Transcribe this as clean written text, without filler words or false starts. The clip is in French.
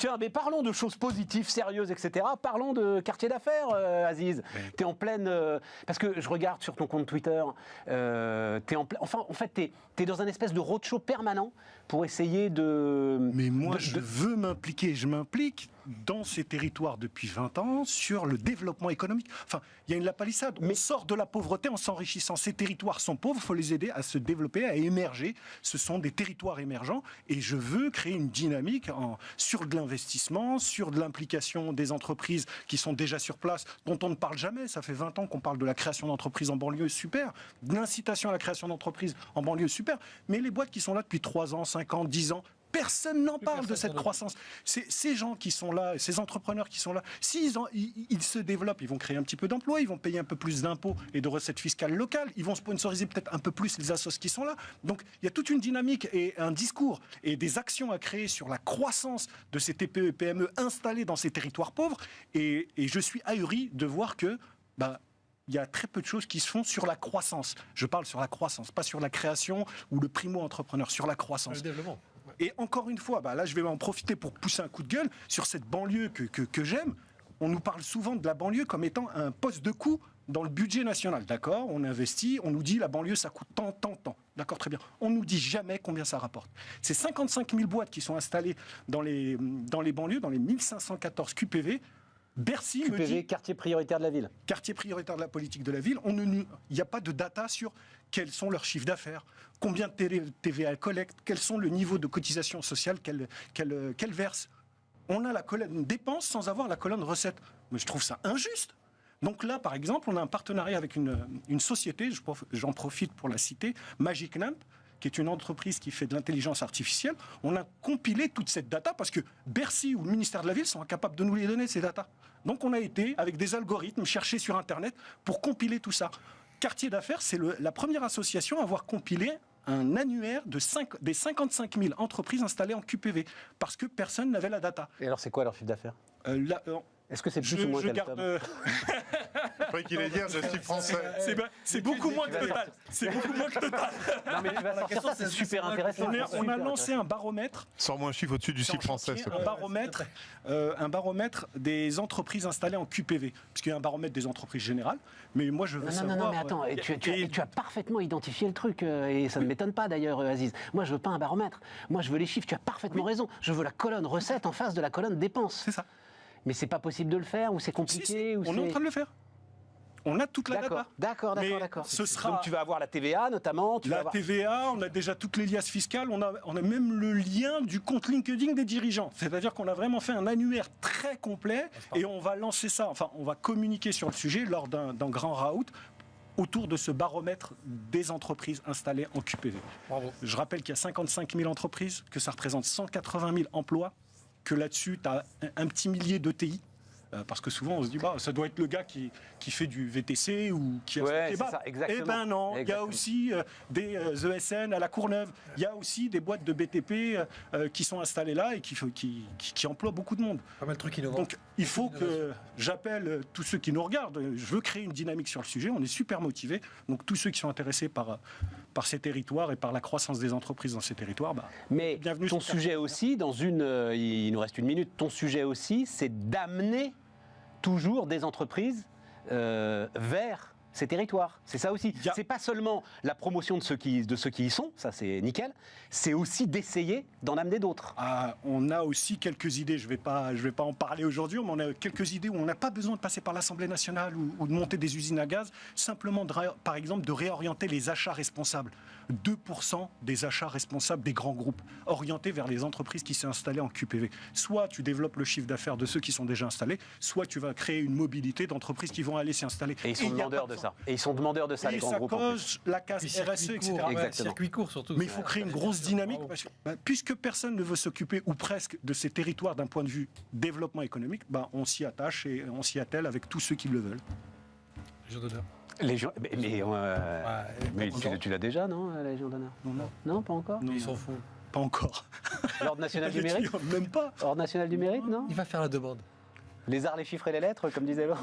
Tiens, mais parlons de choses positives, sérieuses, etc. Parlons de quartier d'affaires, Aziz. Oui. T'es en pleine... parce que je regarde sur ton compte Twitter, t'es en plein... Enfin, en fait, t'es dans un espèce de roadshow permanent pour essayer de... Mais moi, je veux m'impliquer. Je m'implique dans ces territoires depuis 20 ans sur le développement économique. Enfin, il y a une lapalissade. On sort de la pauvreté en s'enrichissant. Ces territoires sont pauvres, il faut les aider à se développer, à émerger. Ce sont des territoires émergents et je veux créer une dynamique sur de l'investissement, sur de l'implication des entreprises qui sont déjà sur place, dont on ne parle jamais. Ça fait 20 ans qu'on parle de la création d'entreprises en banlieue, super. De l'incitation à la création d'entreprises en banlieue, super. Mais les boîtes qui sont là depuis 3 ans, 5 ans, 10 ans, personne n'en parle de cette croissance. Ces gens qui sont là, ces entrepreneurs qui sont là, s'ils ils se développent, ils vont créer un petit peu d'emplois, ils vont payer un peu plus d'impôts et de recettes fiscales locales, ils vont sponsoriser peut-être un peu plus les assos qui sont là. Donc il y a toute une dynamique et un discours et des actions à créer sur la croissance de ces TPE et PME installées dans ces territoires pauvres. Et je suis ahuri de voir que... il y a très peu de choses qui se font sur la croissance. Je parle sur la croissance, pas sur la création ou le primo-entrepreneur, sur la croissance. Le développement. Et encore une fois, là je vais en profiter pour pousser un coup de gueule sur cette banlieue que j'aime. On nous parle souvent de la banlieue comme étant un poste de coût dans le budget national. D'accord, on investit, on nous dit la banlieue ça coûte tant. D'accord, très bien. On nous dit jamais combien ça rapporte. C'est 55 000 boîtes qui sont installées dans les banlieues, dans les 1514 QPV. Bercy QPV, me dit... quartier prioritaire de la ville. Quartier prioritaire de la politique de la ville. Il n'y a pas de data sur quels sont leurs chiffres d'affaires, combien de TVA elles collectent, quels sont le niveau de cotisation sociale qu'elles versent. On a la colonne dépenses sans avoir la colonne recettes. Mais je trouve ça injuste. Donc là, par exemple, on a un partenariat avec une société, j'en profite pour la citer, Magic Lamp, qui est une entreprise qui fait de l'intelligence artificielle. On a compilé toute cette data parce que Bercy ou le ministère de la Ville sont incapables de nous les donner, ces data. Donc on a été, avec des algorithmes, chercher sur Internet pour compiler tout ça. Quartier d'affaires, c'est la première association à avoir compilé un annuaire des 55 000 entreprises installées en QPV, parce que personne n'avait la data. Et alors c'est quoi leur chiffre d'affaires Est-ce que c'est plus ou moins Total Je croyais qu'il allait dire le chiffre français. C'est beaucoup moins que Total. C'est beaucoup moins que Total. Non mais tu vas sortir ça, c'est super intéressant. On a lancé un baromètre. Sors-moi un chiffre au-dessus du chiffre français. Un baromètre des entreprises installées en QPV. Puisqu'il y a un baromètre des entreprises générales. Mais moi je veux savoir... Non, mais attends, tu as parfaitement identifié le truc. Et ça ne m'étonne pas d'ailleurs, Aziz. Moi je veux pas un baromètre. Moi je veux les chiffres. Tu as parfaitement raison. Je veux la colonne recettes en face de la colonne dépenses. C'est ça. Mais c'est pas possible de le faire, ou c'est compliqué, ou on est en train de le faire. On a toute la data. D'accord. Ce sera... Donc tu vas avoir la TVA notamment. TVA, on a déjà toutes les liasses fiscales, on a même le lien du compte LinkedIn des dirigeants. C'est-à-dire qu'on a vraiment fait un annuaire très complet et on va lancer ça, enfin on va communiquer sur le sujet lors d'un grand raout autour de ce baromètre des entreprises installées en QPV. Bravo. Je rappelle qu'il y a 55 000 entreprises, que ça représente 180 000 emplois, que là-dessus, tu as un petit millier d'ETI. Parce que souvent, on se dit, ça doit être le gars qui fait du VTC ou qui a son kebab. Eh ben non, il y a aussi des ESN à la Courneuve. Il y a aussi des boîtes de BTP qui sont installées là et qui emploient beaucoup de monde. Pas mal de trucs innovants. Donc, il faut que j'appelle tous ceux qui nous regardent. Je veux créer une dynamique sur le sujet. On est super motivés. Donc, tous ceux qui sont intéressés par ces territoires et par la croissance des entreprises dans ces territoires, mais bienvenue. Ton sujet aussi, il nous reste une minute, ton sujet aussi, c'est d'amener toujours des entreprises vers ces territoires. C'est ça aussi. C'est pas seulement la promotion de ceux qui y sont, ça c'est nickel, c'est aussi d'essayer d'en amener d'autres. On a aussi quelques idées, je vais pas en parler aujourd'hui, mais on a quelques idées où on n'a pas besoin de passer par l'Assemblée nationale ou de monter des usines à gaz, simplement par exemple de réorienter les achats responsables. 2% des achats responsables des grands groupes, orientés vers les entreprises qui s'est installées en QPV. Soit tu développes le chiffre d'affaires de ceux qui sont déjà installés, soit tu vas créer une mobilité d'entreprises qui vont aller s'y installer. Et ils sont demandeurs de ça. Et ils sont demandeurs de ça, les grands groupes. Et ça cause la casse RSE, etc. Circuit court surtout. Mais il faut créer une grosse dynamique, parce que, puisque personne ne veut s'occuper, ou presque, de ces territoires d'un point de vue développement économique, on s'y attache et on s'y attelle avec tous ceux qui le veulent. Légion d'honneur. Mais tu l'as déjà, non, la Légion d'honneur ? Non, pas encore ? Ils s'en foutent. Pas encore. L'Ordre national du mérite ? Même pas. Ordre national du mérite, non ? Il va faire la demande. Les arts, les chiffres et les lettres, comme disait l'autre.